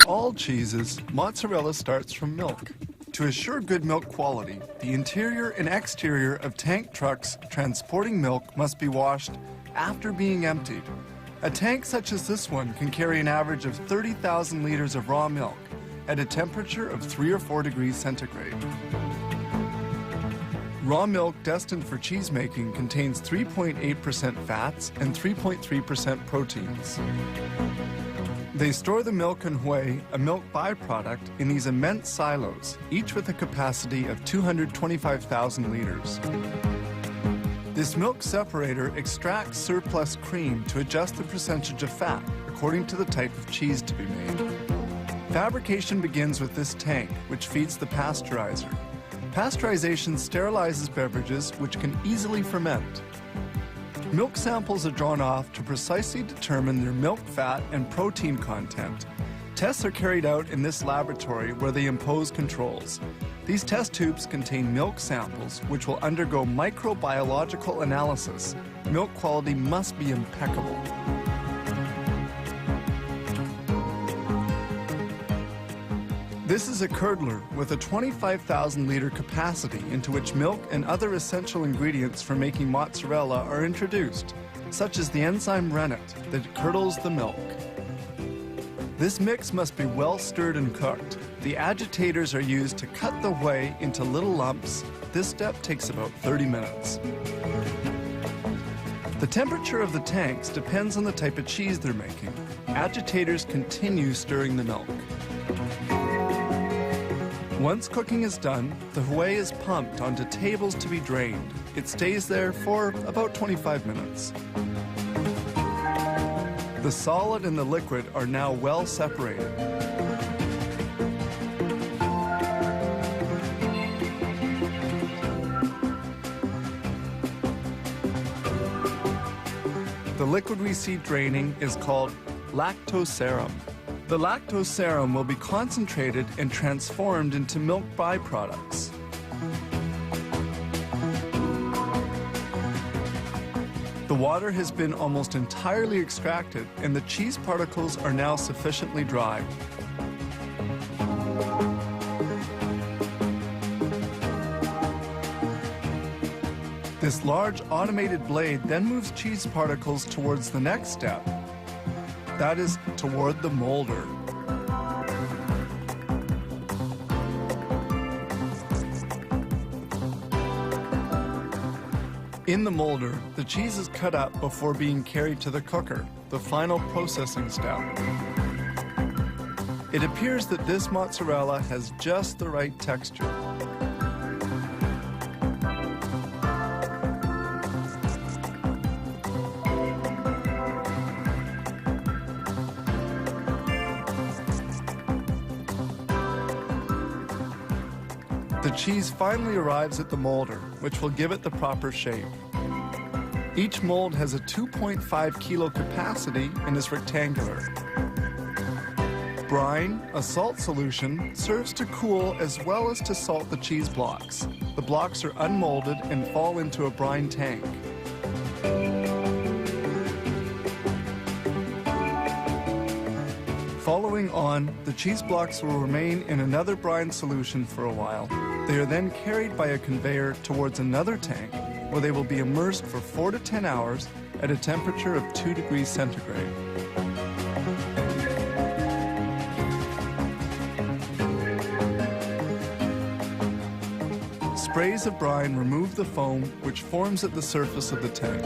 All cheeses, mozzarella starts from milk. To assure good milk quality, the interior and exterior of tank trucks transporting milk must be washed after being emptied. A tank such as this one can carry an average of 30,000 liters of raw milk at a temperature of 3 or 4 degrees centigrade. Raw milk destined for cheese making contains 3.8% fats and 3.3% proteins. They store the milk and whey, a milk byproduct, in these immense silos, each with a capacity of 225,000 liters. This milk separator extracts surplus cream to adjust the percentage of fat according to the type of cheese to be made. Fabrication begins with this tank, which feeds the pasteurizer. Pasteurization sterilizes beverages which can easily ferment. Milk samples are drawn off to precisely determine their milk fat and protein content. Tests are carried out in this laboratory where they impose controls. These test tubes contain milk samples which will undergo microbiological analysis. Milk quality must be impeccable. This is a curdler with a 25,000 liter capacity into which milk and other essential ingredients for making mozzarella are introduced, such as the enzyme rennet that curdles the milk. This mix must be well stirred and cooked. The agitators are used to cut the whey into little lumps. This step takes about 30 minutes. The temperature of the tanks depends on the type of cheese they're making. Agitators continue stirring the milk. Once cooking is done, the whey is pumped onto tables to be drained. It stays there for about 25 minutes. The solid and the liquid are now well separated. The liquid we see draining is called lactose serum. The lactose serum will be concentrated and transformed into milk byproducts. The water has been almost entirely extracted and the cheese particles are now sufficiently dry. This large automated blade then moves cheese particles towards the next step. That is, toward the molder. In the molder, the cheese is cut up before being carried to the cooker, the final processing step. It appears that this mozzarella has just the right texture. The cheese finally arrives at the molder, which will give it the proper shape. Each mold has a 2.5 kilo capacity and is rectangular. Brine, a salt solution, serves to cool as well as to salt the cheese blocks. The blocks are unmolded and fall into a brine tank. Following on, the cheese blocks will remain in another brine solution for a while. They are then carried by a conveyor towards another tank, where they will be immersed for 4 to 10 hours at a temperature of 2 degrees centigrade. Sprays of brine remove the foam which forms at the surface of the tank.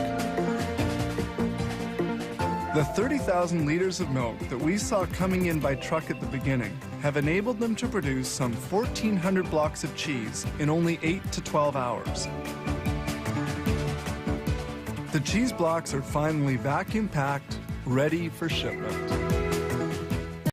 The 30,000 liters of milk that we saw coming in by truck at the beginning have enabled them to produce some 1,400 blocks of cheese in only 8 to 12 hours. The cheese blocks are finally vacuum packed, ready for shipment.